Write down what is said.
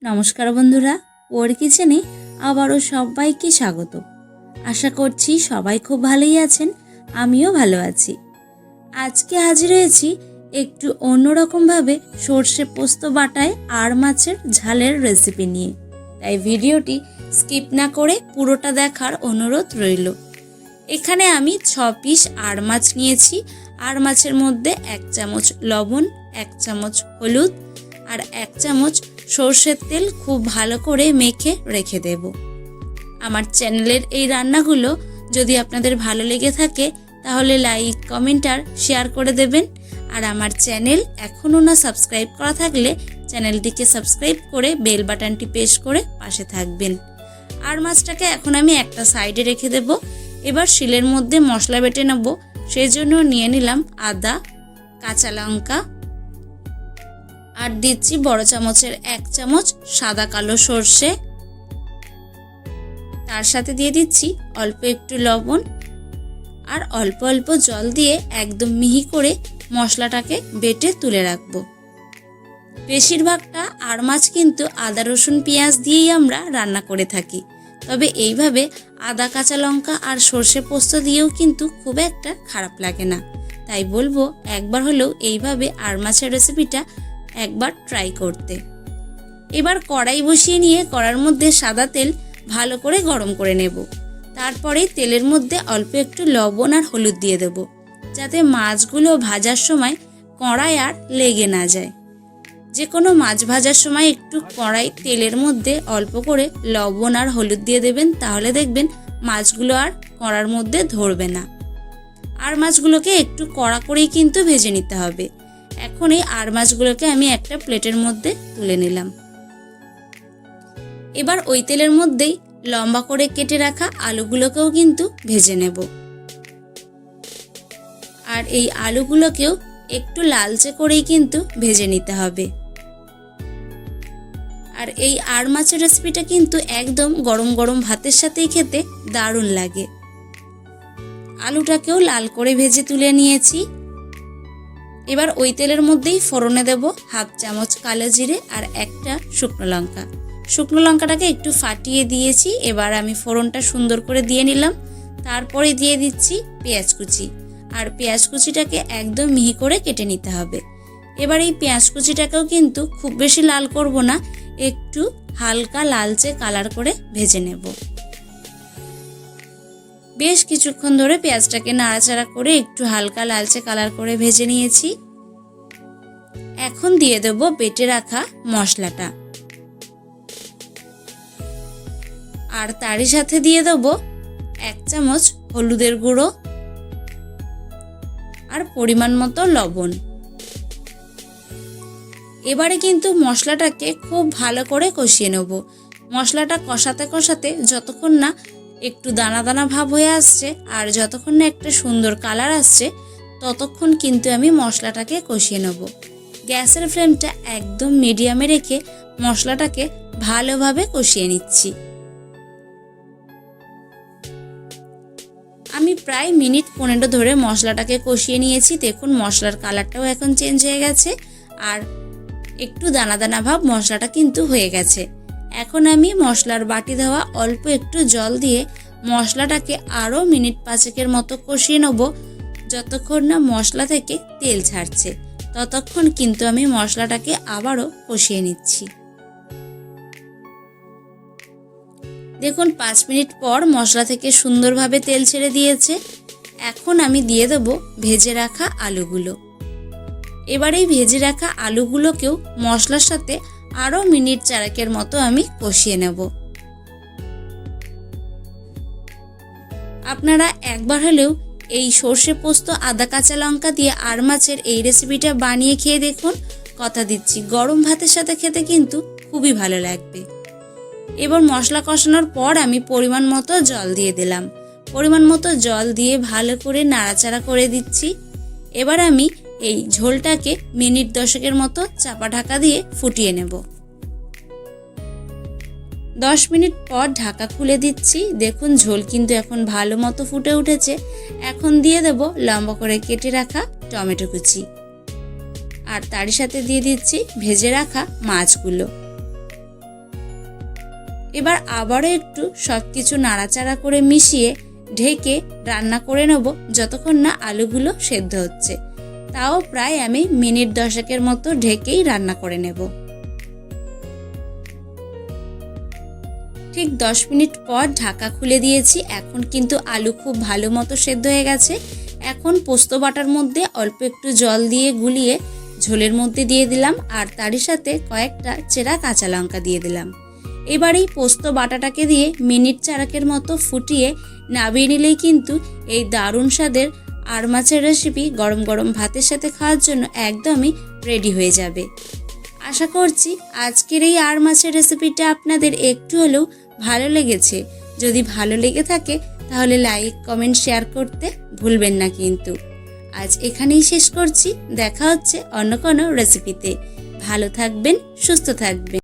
নমস্কার বন্ধুরা, ওর কিচেনে আবারও সবাইকে স্বাগত। আশা করছি সবাই খুব ভালোই আছেন, আমিও ভালো আছি। আজকে হাজির হয়েছি একটু অন্যরকমভাবে সর্ষে পোস্ত বাটায় আড় মাছের ঝালের রেসিপি নিয়ে, তাই ভিডিওটি স্কিপ না করে পুরোটা দেখার অনুরোধ রইল। এখানে আমি 6 পিস আড় মাছ নিয়েছি। আড় মাছের মধ্যে 1 চামচ লবণ, 1 চামচ হলুদ আর 1 চামচ সর্ষের তেল খুব ভালো করে মেখে রেখে দেব। আমার চ্যানেলের এই রান্নাগুলো যদি আপনাদের ভালো লেগে থাকে তাহলে লাইক, কমেন্ট আর শেয়ার করে দেবেন। আর আমার চ্যানেল এখনও না সাবস্ক্রাইব করা থাকলে চ্যানেলটিকে সাবস্ক্রাইব করে বেল বাটনটি প্রেস করে পাশে থাকবেন। আর মাছটাকে এখন আমি একটা সাইডে রেখে দেব। এবার শিলের মধ্যে মশলা বেটে নেব। সেই জন্য নিয়ে নিলাম আদা, কাঁচা লঙ্কা আর দিচ্ছি বড় চামচের 1 চামচ সাদা কালো সর্ষে। তার সাথে দিয়ে দিচ্ছি অল্প একটু লবণ আর অল্প অল্প জল দিয়ে একদম মিহি করে মশলাটাকে বেটে তুলে রাখবো। বেশিরভাগটা আড় মাছ কিন্তু আদা, রসুন, পেঁয়াজ দিয়েই আমরা রান্না করে থাকি, তবে এইভাবে আদা, কাঁচা লঙ্কা আর সর্ষে পোস্ত দিয়েও কিন্তু খুব একটা খারাপ লাগে না। তাই বলবো একবার হলেও এইভাবে আড় মাছের রেসিপিটা একবার ট্রাই করতে। এবার কড়াই বসিয়ে নিয়ে কড়ার মধ্যে সাদা তেল ভালো করে গরম করে নেব। তারপরে তেলের মধ্যে অল্প একটু লবণ আর হলুদ দিয়ে দেব, যাতে মাছগুলো ভাজার সময় কড়াই আর লেগে না যায়। যে কোনো মাছ ভাজার সময় একটু কড়াই তেলের মধ্যে অল্প করে লবণ আর হলুদ দিয়ে দেবেন, তাহলে দেখবেন মাছগুলো আর কড়ার মধ্যে ধরবে না। আর মাছগুলোকে একটু কড়া করেই কিন্তু ভেজে নিতে হবে। এখন এই আড় মাছগুলোকে আমি একটা প্লেটের মধ্যে তুলে নিলাম। এবার ওই তেলের মধ্যেই লম্বা করে কেটে রাখা আলুগুলোকেও কিন্তু ভেজে নেব। আর এই আলুগুলোকেও একটু লালচে করেই কিন্তু ভেজে নিতে হবে। আর এই আড় মাছের রেসিপিটা কিন্তু একদম গরম গরম ভাতের সাথেই খেতে দারুণ লাগে। আলুটাকেও লাল করে ভেজে তুলে নিয়েছি। এবার ওই তেলের মধ্যেই ফোড়নে দেব 1/2 চামচ কালো জিরে আর একটা শুকনো লঙ্কা। শুকনো লঙ্কাটাকে একটু ফাটিয়ে দিয়েছি। এবার আমি ফোড়নটা সুন্দর করে দিয়ে নিলাম। তারপরে দিয়ে দিচ্ছি পেঁয়াজ কুচি, আর পেঁয়াজ কুচিটাকে একদম মিহি করে কেটে নিতে হবে। এবার এই পেঁয়াজ কুচিটাকেও কিন্তু খুব বেশি লাল করব না, একটু হালকা লালচে কালার করে ভেজে নেব। বেশ কিছুক্ষণ ধরে পেঁয়াজটাকে নাড়াচাড়া করে একটু হালকা লালচে কালার করে ভেজে নিয়েছি। এখন দিয়ে দেব বেটে রাখা মশলাটা, আর তারই সাথে দিয়ে দেব 1 চামচ হলুদের গুঁড়ো আর পরিমাণ মতো লবণ। এবারে কিন্তু মশলাটাকে খুব ভালো করে কষিয়ে নেব। মশলাটা কষাতে কষাতে যতক্ষণ না একটু দানা দানা ভাব হয়ে আসছে আর যতক্ষণ না একটা সুন্দর কালার আসছে, ততক্ষণ কিন্তু আমি মশলাটাকে কষিয়ে নেব। গ্যাসের ফ্লেমটা একদম মিডিয়ামে রেখে মশলাটাকে ভালোভাবে কষিয়ে নিচ্ছি। আমি প্রায় মিনিট 15 ধরে মশলাটাকে কষিয়ে নিয়েছি। দেখুন মশলার কালারটাও এখন চেঞ্জ হয়ে গেছে আর একটু দানা দানা ভাব মশলাটা কিন্তু হয়ে গেছে। এখন আমি মশলার বাটি দেওয়া অল্প একটু জল দিয়ে মশলাটাকে আরও মিনিট 5 মতো কষিয়ে নেব। যতক্ষণ না মশলা থেকে তেল ছাড়ছে ততক্ষণ কিন্তু আমি মশলাটাকে আবারও কষিয়ে নিচ্ছি। দেখুন 5 মিনিট পর মশলা থেকে সুন্দরভাবে তেল ছেড়ে দিয়েছে। এখন আমি দিয়ে দেব ভেজে রাখা আলুগুলো। এবার এই ভেজে রাখা আলুগুলোকেও মশলার সাথে আরও মিনিট 4 মতো আমি কষিয়ে নেব। আপনারা একবার হলেও এই সর্ষে পোস্ত আদা কাঁচা লঙ্কা দিয়ে আড় মাছের এই রেসিপিটা বানিয়ে খেয়ে দেখুন। কথা দিচ্ছি গরম ভাতের সাথে খেতে কিন্তু খুবই ভালো লাগবে। এবার মশলা কষানোর পর আমি পরিমাণ মতো জল দিয়ে দিলাম। পরিমাণ মতো জল দিয়ে ভালো করে নাড়াচাড়া করে দিচ্ছি। এবার আমি এই ঝোলটাকে মিনিট 10 মতো চাপা ঢাকা দিয়ে ফুটিয়ে নেব। 10 মিনিট পর ঢাকা খুলে দিচ্ছি। দেখুন ঝোল কিন্তু এখন ভালো মতো ফুটে উঠেছে। এখন দিয়ে দেব লম্বা করে কেটে রাখা টমেটো কুচি, আর তারই সাথে দিয়ে দিচ্ছি ভেজে রাখা মাছগুলো। এবার আবারও একটু সব কিছু নাড়াচাড়া করে মিশিয়ে ঢেকে রান্না করে নেব যতক্ষণ না আলুগুলো সেদ্ধ হচ্ছে। তাও প্রায় আমি মিনিট 10 মতো ঢেকেই রান্না করে নেব। ঠিক 10 মিনিট পর ঢাকা খুলে দিয়েছি। এখন কিন্তু আলু খুব ভালো মতো সেদ্ধ হয়ে গেছে। এখন পোস্ত বাটার মধ্যে অল্প একটু জল দিয়ে গুলিয়ে ঝোলের মধ্যে দিয়ে দিলাম, আর তারই সাথে কয়েকটা চেরা কাঁচা লঙ্কা দিয়ে দিলাম। এবার এই পোস্ত বাটাটাকে দিয়ে মিনিট 4 মতো ফুটিয়ে নামিয়ে নিলেই কিন্তু এই দারুণ স্বাদের আর মাছের রেসিপি গরম গরম ভাতের সাথে খাওয়ার জন্য একদমই রেডি হয়ে যাবে। আশা করছি আজকের এই আর মাছের রেসিপিটা আপনাদের একটু হলেও ভালো লেগেছে। যদি ভালো লেগে থাকে তাহলে লাইক, কমেন্ট, শেয়ার করতে ভুলবেন না কিন্তু। আজ এখানেই শেষ করছি। দেখা হচ্ছে অন্য কোনো রেসিপিতে। ভালো থাকবেন, সুস্থ থাকবেন।